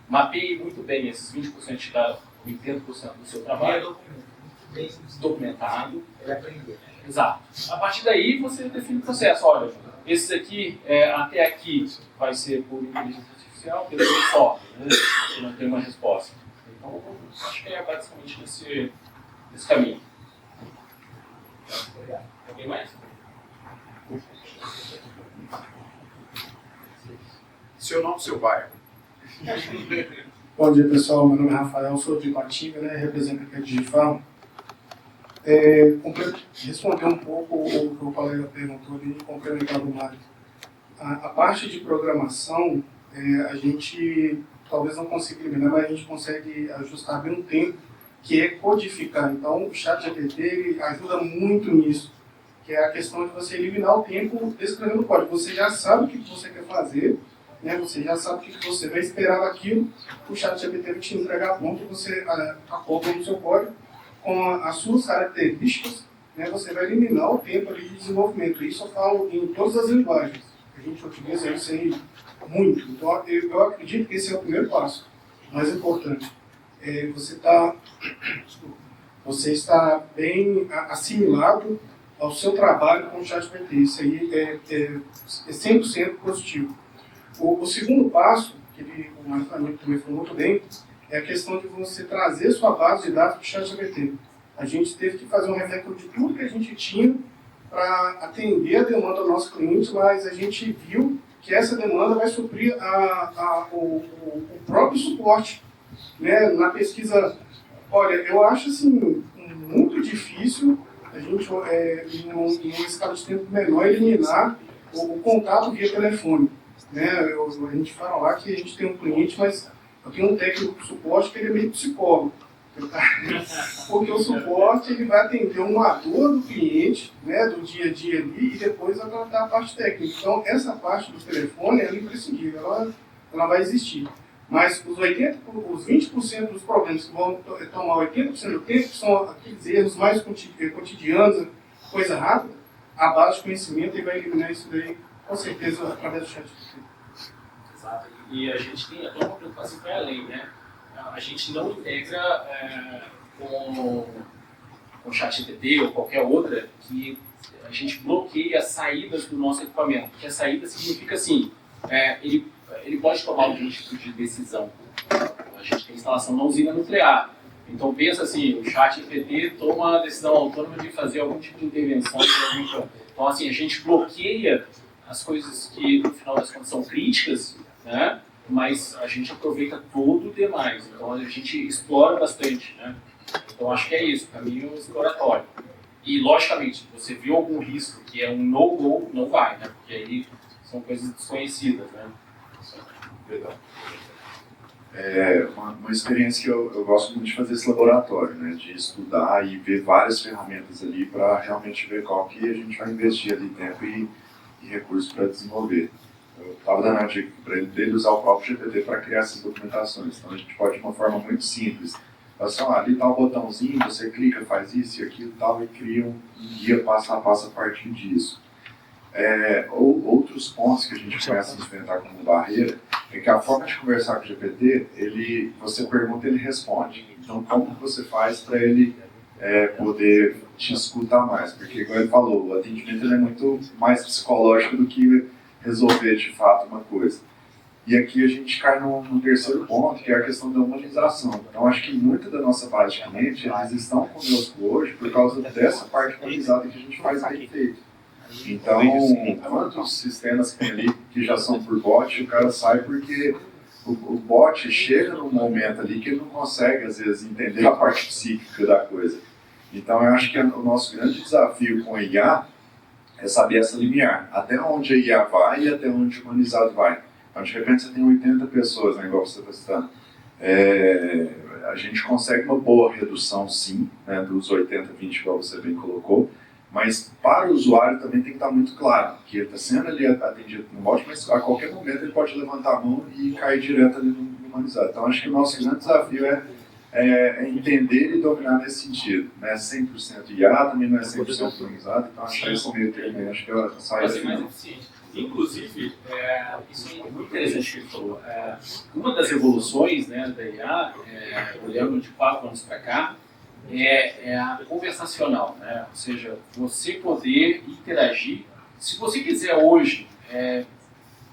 mapeie muito bem esses 20% da 80% do seu trabalho. Bem documentado. ele aprender. Exato. A partir daí, você define o processo. Olha, esses aqui, até aqui, vai ser por inteligência artificial, pelo software, né? Você não tem uma resposta. Então, acho que é basicamente nesse caminho. Alguém mais? Seu nome, seu bairro. Bom dia, pessoal. Meu nome é Rafael, sou de Ipatinga, né? Represento aqui a Digifarm. Responder um pouco o que o colega perguntou ali, complementando o Mário. A parte de programação, a gente talvez não consiga eliminar, mas a gente consegue ajustar bem um tempo, que é codificar. Então, o ChatGPT ele ajuda muito nisso, que é a questão de você eliminar o tempo escrevendo código. Você já sabe o que você quer fazer, né? Você já sabe o que você vai esperar daquilo, o ChatGPT vai te entregar pronto, você acopla no seu código com as suas características, né? Você vai eliminar o tempo ali de desenvolvimento. Isso eu falo em todas as linguagens. A gente utiliza isso aí muito. Então, eu acredito que esse é o primeiro passo, mais importante. Você está bem assimilado ao seu trabalho com o ChatGPT. Isso aí é 100% positivo. O segundo passo, que o Mário também falou muito bem, é a questão de você trazer sua base de dados para o ChatGPT. A gente teve que fazer um refactor de tudo que a gente tinha para atender a demanda do nosso cliente, mas a gente viu que essa demanda vai suprir o próprio suporte. Né? Na pesquisa, olha, eu acho assim, muito difícil a gente, em uma escala de tempo menor, eliminar o contato via telefone. Né? A gente fala lá que a gente tem um cliente, mas eu tenho um técnico de suporte que ele é meio psicólogo. Porque o suporte ele vai atender uma dor do cliente, né, do dia a dia ali, e depois vai tratar a parte técnica. Então, essa parte do telefone é imprescindível, ela vai existir. Mas os 20% dos problemas que vão tomar 80% do tempo, que são aqueles erros mais cotidianos, coisa rápida, a base de conhecimento ele vai eliminar isso daí, com certeza, através do chat. Exato. E a gente tem até uma preocupação que vai além, né? A gente não integra com o ChatGPT ou qualquer outra que a gente bloqueia as saídas do nosso equipamento. Porque a saída significa assim, ele pode tomar algum tipo de decisão. A gente tem instalação na usina nuclear. Então pensa assim, o ChatGPT toma a decisão autônoma de fazer algum tipo de intervenção. Então assim, a gente bloqueia as coisas que no final das contas são críticas, né? Mas a gente aproveita todo o demais. Então a gente explora bastante, né? Então acho que é isso, caminho exploratório. E logicamente, se você viu algum risco que é um no-go, não vai, né? Porque aí são coisas desconhecidas, né? Verdade. Uma experiência que eu gosto muito de fazer esse laboratório, né? De estudar e ver várias ferramentas ali para realmente ver qual que a gente vai investir ali tempo e recursos para desenvolver. Eu estava dando a dica para ele usar o próprio GPT para criar essas documentações. Então a gente pode, de uma forma muito simples, assim, ali está o botãozinho, você clica, faz isso e aquilo tal, e cria um guia passo a passo a partir disso. Outros pontos que a gente começa a enfrentar como barreira é que a forma de conversar com o GPT, você pergunta, ele responde. Então, como que você faz para ele poder te escutar mais? Porque, igual ele falou, o atendimento ele é muito mais psicológico do que resolver de fato uma coisa. E aqui a gente cai no terceiro ponto, que é a questão da humanização. Então, acho que muita da nossa base de cliente, eles estão conosco hoje por causa dessa parte humanizada que a gente faz bem feito. Então, quantos sistemas que tem ali que já são por bot, o cara sai porque o bot chega num momento ali que ele não consegue, às vezes, entender a parte psíquica da coisa. Então, eu acho que o nosso grande desafio com a IA é saber essa limiar, até onde a IA vai e até onde o humanizado vai. Então, de repente, você tem 80 pessoas, né, igual você está citando. A gente consegue uma boa redução, sim, né, dos 80-20, igual você bem colocou, mas para o usuário também tem que estar muito claro que ele está sendo ali atendido no bot, mas a qualquer momento ele pode levantar a mão e cair direto ali no humanizado. Então, acho que o nosso grande desafio é entender e dominar nesse sentido. Não é 100% IA, também não é 100% humanizado, então acho que esse meio termo, acho que é a saída mais eficiente. Inclusive, isso é muito interessante que ele falou. Uma das evoluções, né, da IA, olhando de 4 anos para cá, é a conversacional, né? Ou seja, você poder interagir. Se você quiser hoje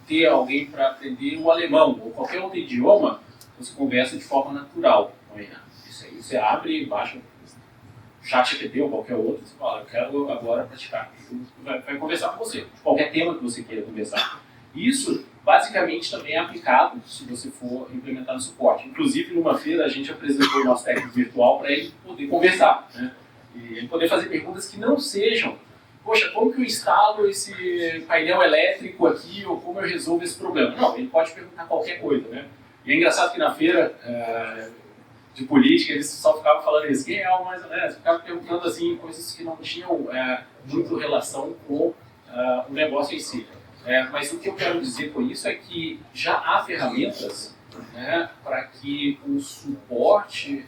ter alguém para aprender o alemão ou qualquer outro idioma, você conversa de forma natural com a IA. Isso aí você abre, baixa ChatGPT ou qualquer outro, você fala, eu quero agora praticar. Vai conversar com você, de qualquer tema que você queira conversar. Isso, basicamente, também é aplicado se você for implementar no suporte. Inclusive, numa feira, a gente apresentou o nosso técnico virtual para ele poder conversar, né? E ele poder fazer perguntas que não sejam, poxa, como que eu instalo esse painel elétrico aqui, ou como eu resolvo esse problema? Não, ele pode perguntar qualquer coisa, né? E é engraçado que na feira de política, eles só ficavam falando isso, quem é o mais honesto? Ficavam perguntando assim, coisas que não tinham muito relação com o negócio em si. Mas o que eu quero dizer com isso é que já há ferramentas, né, para que o suporte,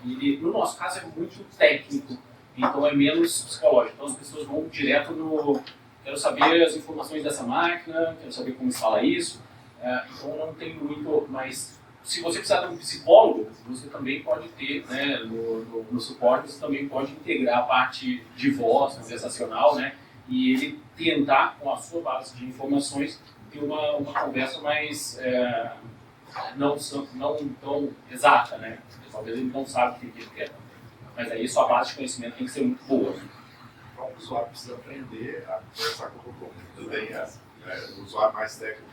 ele, no nosso caso, é muito técnico, então é menos psicológico. Então as pessoas vão direto no, quero saber as informações dessa máquina, quero saber como instala isso, então não tem muito mais. Se você precisar de um psicólogo, você também pode ter, né, no suporte, você também pode integrar a parte de voz conversacional, né, e ele tentar, com a sua base de informações, ter uma conversa mais não tão exata, né? Talvez ele não sabe o que ele quer. Mas aí sua base de conhecimento tem que ser muito boa. Né? Então, o usuário precisa aprender a conversar com o robô. Também o usuário mais técnico.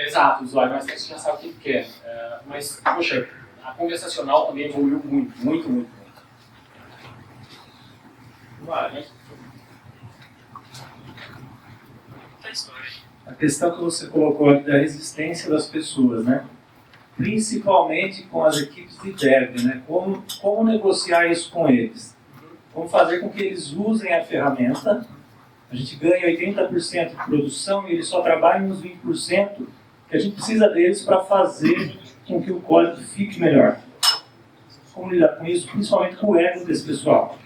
Exato, o usuário mais técnico já sabe o que ele quer. Mas, poxa, a conversacional também evoluiu muito. Vai. A questão que você colocou ali da resistência das pessoas, né? Principalmente com as equipes de dev, né? Como negociar isso com eles? Como fazer com que eles usem a ferramenta? A gente ganha 80% de produção e eles só trabalham nos 20% que a gente precisa deles para fazer com que o código fique melhor. Como lidar com isso, principalmente com o ego desse pessoal?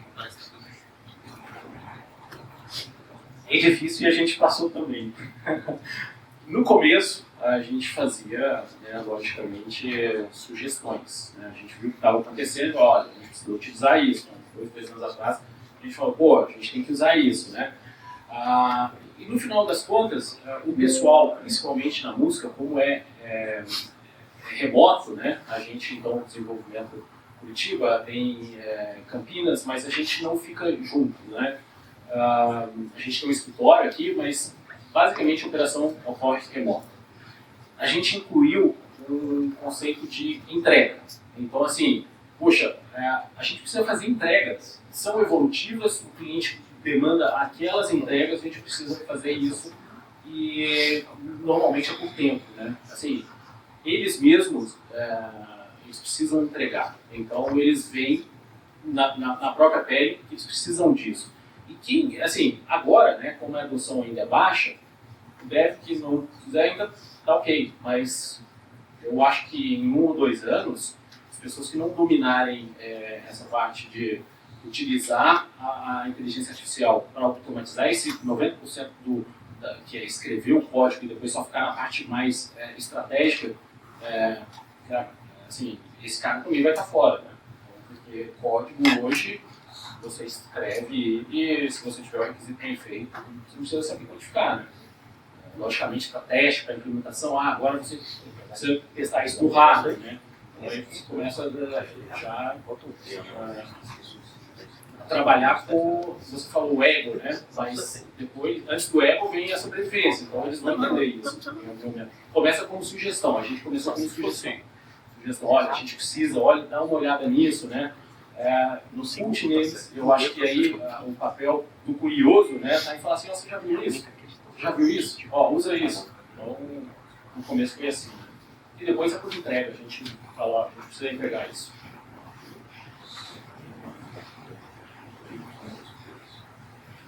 É difícil e a gente passou também. No começo, a gente fazia, né, logicamente, sugestões. Né? A gente viu o que estava acontecendo, olha, a gente precisa utilizar isso. 2 anos atrás, a gente falou, pô, a gente tem que usar isso, né? E no final das contas, o pessoal, principalmente na música, como é remoto, né? A gente, então, desenvolvimento Curitiba, tem Campinas, mas a gente não fica junto, né? A gente tem um escritório aqui, mas basicamente a operação ocorre remota. A gente incluiu um conceito de entrega. Então, assim, poxa, a gente precisa fazer entregas, são evolutivas, o cliente demanda aquelas entregas, a gente precisa fazer isso e normalmente é por tempo, né? Assim, eles mesmos, eles precisam entregar, então eles veem na própria pele que eles precisam disso. E que, assim, agora, né, como a adoção ainda é baixa, o dev que não quiser ainda tá ok, mas eu acho que em 1 ou 2 anos, as pessoas que não dominarem essa parte de utilizar a inteligência artificial para automatizar esse 90% que é escrever o código e depois só ficar na parte mais estratégica, assim, esse cara também vai estar fora. Né? Porque código hoje, você escreve e se você tiver o requisito bem feito, você não precisa saber codificar, né? Logicamente, para teste, para implementação, agora você precisa testar isso no hardware, né? Então aí você começa já a trabalhar com, você falou o ego, né? Mas depois, antes do ego vem a sobrevivência, então eles vão entender isso. Começa como sugestão, a gente começou como sugestão. Olha, a gente precisa, olha, dá uma olhada nisso, né? No Cult neles, eu acho que aí o papel do curioso, né, tá em falar assim, você já viu isso? Já viu isso? Ó, usa isso. Então, no começo foi assim. E depois é por entrega, a gente fala, ó, a gente precisa entregar isso.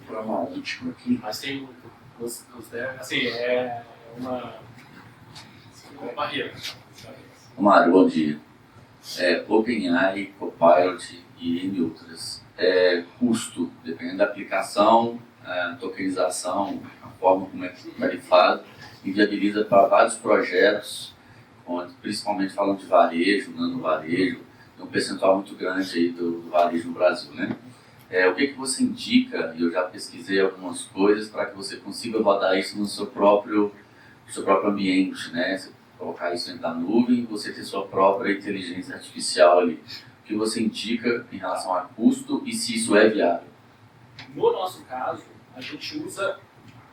Para uma última aqui. Mas tem assim, é uma barreira. Mário, bom dia. OpenAI, Copilot e N outras. Custo, dependendo da aplicação, tokenização, a forma como é tarifado, inviabiliza para vários projetos, onde, principalmente falando de varejo, nano varejo, tem um percentual muito grande aí do varejo no Brasil, né? O que você indica, e eu já pesquisei algumas coisas, para que você consiga rodar isso no seu próprio ambiente, né? Você colocar isso dentro da nuvem e você ter sua própria inteligência artificial ali. O que você indica em relação a custo e se isso é viável? No nosso caso, a gente usa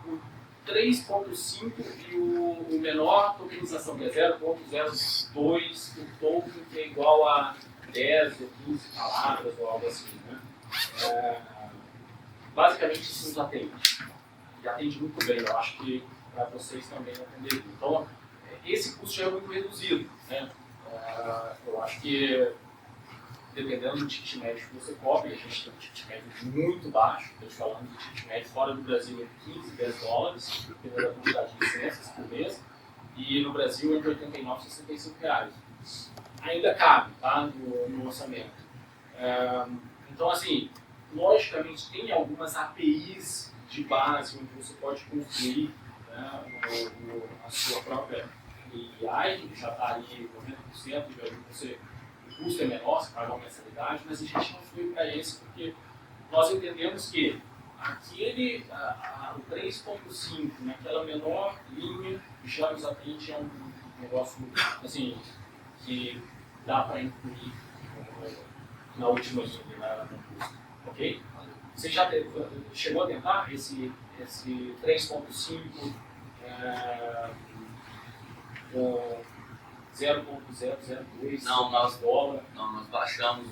o 3.5 e o menor tokenização, que é 0.02, o token que é igual a 10 ou 15 palavras ou algo assim, né? Basicamente isso nos atende. E atende muito bem, eu acho que para vocês também atender. Então, esse custo já é muito reduzido, né? Eu acho que, dependendo do ticket médio que você cobre, a gente tem um ticket médio muito baixo, estou te falando de ticket médio fora do Brasil entre 15 e 10 dólares, dependendo da quantidade de licenças por mês, e no Brasil entre 89 e 65 reais. Ainda cabe, tá, no orçamento. Então, assim, logicamente tem algumas APIs de base onde você pode construir, né, a sua própria AI, que já está ali 90%, o custo é menor, você paga uma mensalidade, mas a gente não foi para esse porque nós entendemos que o 3.5, naquela menor linha, já nos atende a um negócio assim, que dá para incluir na última linha, no custo, ok? Você já chegou a tentar esse 3.5 0.002 dólar? Não, nós baixamos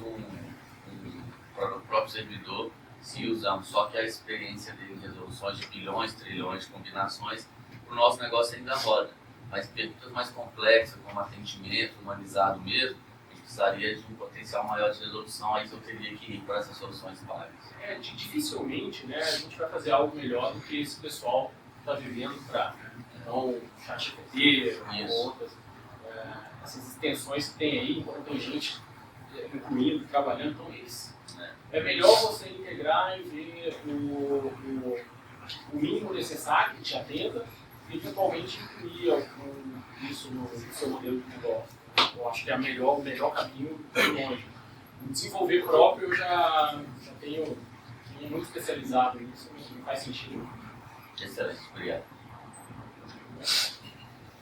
para o próprio servidor e usamos, só que a experiência dele de resoluções de bilhões, trilhões de combinações, o nosso negócio ainda roda. Mas perguntas mais complexas, como atendimento humanizado mesmo, a gente precisaria de um potencial maior de resolução, aí eu teria que ir para essas soluções pagas. Dificilmente, né, a gente vai fazer algo melhor do que esse pessoal está vivendo para. Então, ChatGPT, outras, essas extensões que tem aí, então tem gente incluindo, trabalhando, então é melhor você integrar e ver o mínimo necessário que te atenda e eventualmente incluir isso no seu modelo de negócio. Eu acho que é o melhor caminho de longe. Desenvolver próprio eu já tenho muito especializado nisso, não faz sentido. Excelente, obrigado.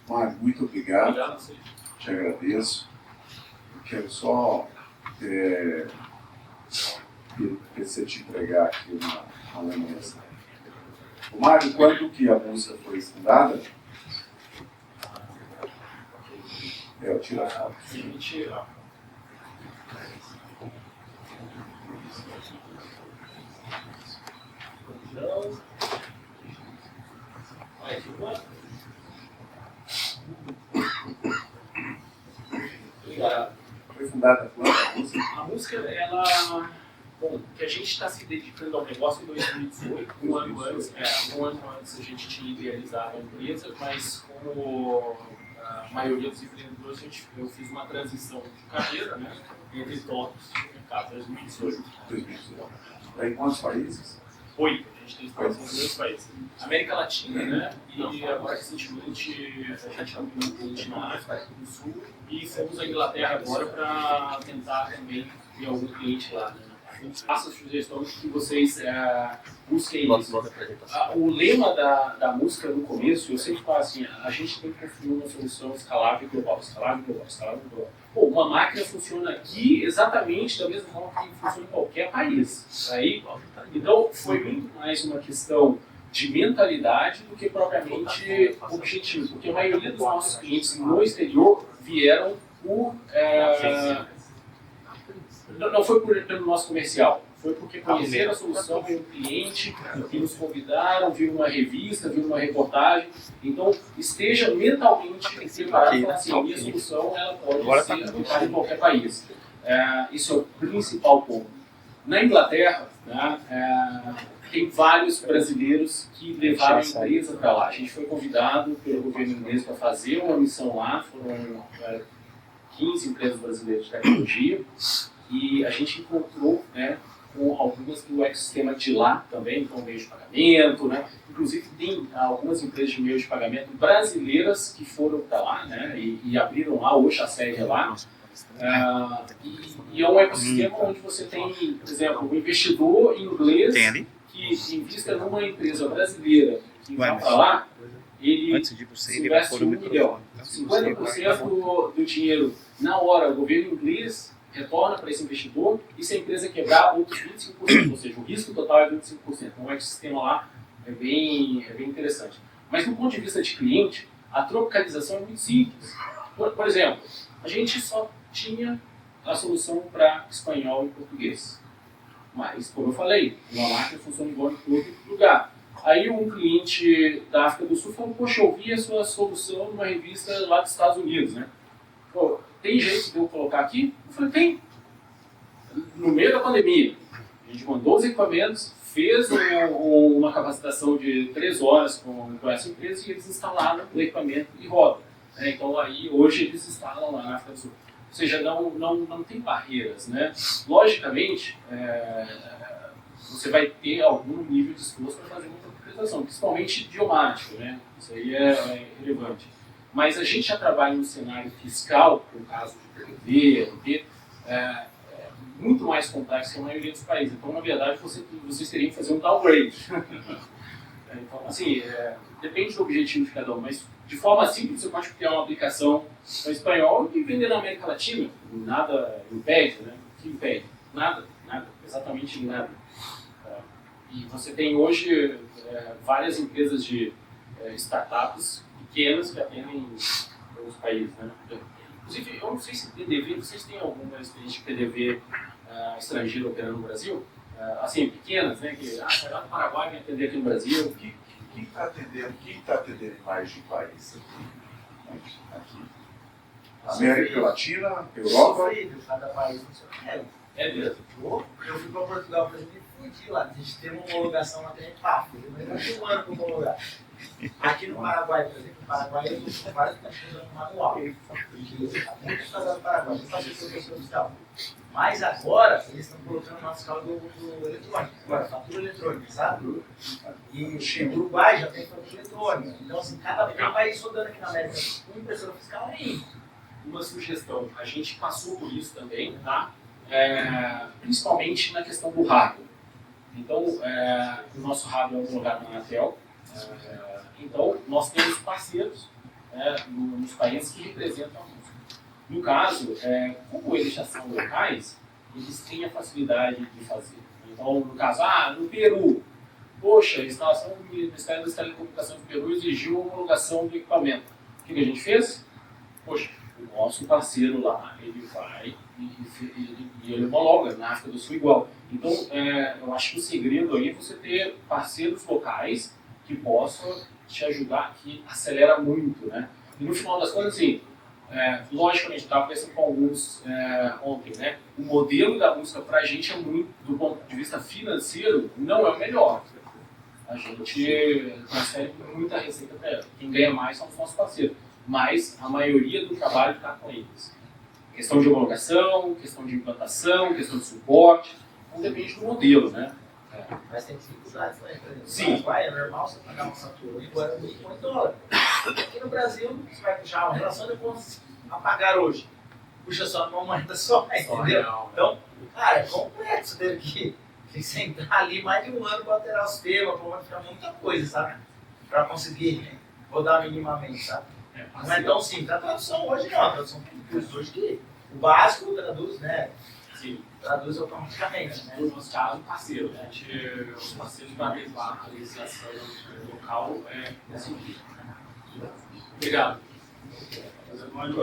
Mário, muito obrigado. Obrigado a você. Te agradeço. Eu quero só você te entregar aqui uma lembrança. Mário, quando que a música foi fundada? Eu tiro a foto. Foi fundada quando a música? A música, ela... Bom, que a gente está se dedicando ao negócio em 2018, um ano antes a gente tinha idealizado a empresa, mas como a maioria dos empreendedores, eu fiz uma transição de carreira, né, entre todos, no mercado 2018. 2018. Em quantos países? 8, a gente tem expansão em 2 países. América Latina, né, e agora recentemente a gente abriu um cliente na África do Sul e fomos à Inglaterra agora para tentar também tem algum cliente lá, né? Faço a sugestão de que vocês busquem isso. O lema da música no começo, eu sempre falo assim, a gente tem que construir uma solução escalável e global, escalável e global, escalável e global. Pô, uma máquina funciona aqui exatamente da mesma forma que funciona em qualquer país. Aí, então, foi muito mais uma questão de mentalidade do que propriamente objetivo, porque a maioria dos nossos clientes no exterior vieram por... não foi pelo nosso comercial, foi porque conheceram a solução, veio um cliente que nos convidaram, viu uma revista, viu uma reportagem. Então, esteja mentalmente preparado para falar assim, a minha solução ela pode ser aplicada em qualquer país. Isso é o principal ponto. Na Inglaterra, né, tem vários brasileiros que levaram a empresa para lá. A gente foi convidado pelo governo inglês para fazer uma missão lá, foram 15 empresas brasileiras de tecnologia. E a gente encontrou, né, com algumas do ecossistema de lá também, então meio de pagamento, né? Inclusive tem algumas empresas de meio de pagamento brasileiras que foram para lá, né, e abriram lá, hoje a sede é lá. E é um ecossistema onde você tem, por exemplo, um investidor inglês que invista numa empresa brasileira que vai para lá, ele investe $1 milhão. 50% do dinheiro na hora, o governo inglês retorna para esse investidor, e se a empresa quebrar, outros 25%, ou seja, o risco total é 25%. Então o ecossistema lá é bem interessante. Mas do ponto de vista de cliente, a tropicalização é muito simples. Por exemplo, a gente só tinha a solução para espanhol e português. Mas, como eu falei, uma máquina funciona igual em todo lugar. Aí um cliente da África do Sul falou, poxa, eu vi a sua solução numa revista lá dos Estados Unidos, né? Pô, tem jeito de eu colocar aqui? Eu falei, tem. No meio da pandemia, a gente mandou os equipamentos, fez uma capacitação de 3 horas com essa empresa e eles instalaram o equipamento e roda. Então aí, hoje eles instalam lá na África do Sul. Ou seja, não tem barreiras, né? Logicamente, você vai ter algum nível de esforço para fazer uma interpretação, principalmente idiomático, né? Isso aí é relevante. Mas a gente já trabalha no cenário fiscal, no caso de PDV, RP, muito mais complexo que a maioria dos países. Então, na verdade, vocês teriam que fazer um downgrade. Então, assim, depende do objetivo de cada um, mas de forma simples, você pode criar uma aplicação em espanhol e vender na América Latina. Nada impede, né? O que impede? Nada, exatamente nada. E você tem hoje várias empresas de startups pequenas que atendem alguns países, né? Inclusive, eu não sei se PDV, vocês têm alguma experiência de PDV estrangeiro operando no Brasil? Assim, pequenas, né? Que vai lá do Paraguai vem atender aqui no Brasil. O que está atendendo? Quem está atendendo em mais de país aqui? América Latina, Europa? Cada país no seu quero. É mesmo. Eu fui para Portugal, por exemplo, e fui lá. A gente tem uma homologação lá também, pá, mas não um ano para homologar. Aqui no Paraguai, por exemplo, no Paraguai eu estou vários usando manual. Muitos estados do Paraguai, não faço isso com o fiscal. Mas agora, eles estão colocando na fiscal do eletrônico, agora, fatura eletrônica, sabe? E o Uruguai já tem fatura eletrônica. Então, assim, cada país rodando aqui na América com impressora fiscal é isso. Uma sugestão, a gente passou por isso também, tá? Principalmente na questão do hardware. Então, o nosso hardware é homologado na Anatel. Então, nós temos parceiros nos países que representam a música. No caso, como eles já são locais, eles têm a facilidade de fazer. Então, no caso, no Peru, poxa, a instalação do Ministério das Telecomunicações do Peru exigiu a homologação do equipamento. O que a gente fez? Poxa, o nosso parceiro lá, ele vai e ele homologa na África do Sul igual. Então, eu acho que o segredo aí é você ter parceiros locais que possam te ajudar, que acelera muito, né? E no final das contas, assim, logicamente, estava conversando com alguns ontem, né? O modelo da música para a gente é muito, do ponto de vista financeiro, não é o melhor. A gente transfere muita receita para ela. Quem ganha mais são os nossos parceiros. Mas a maioria do trabalho está com eles. Questão de homologação, questão de implantação, questão de suporte, então depende do modelo, né? Mas tem dificuldades, né? Sim. É normal você pagar uma fatura de $40 Aqui no Brasil, você vai puxar uma relação de contas a pagar hoje. puxa só numa moeda só, entendeu? Então, cara, é complexo, teve que sentar ali mais de um ano para alterar o sistema, para modificar muita coisa, sabe? Para conseguir rodar minimamente, sabe? Não é tão simples. A tradução hoje não, a tradução tem cursos hoje que o básico traduz, né? Sim. Traduz automaticamente, né? No nosso caso, parceiro. A gente, os parceiros para levar a legislação local é assim. Obrigado. Mais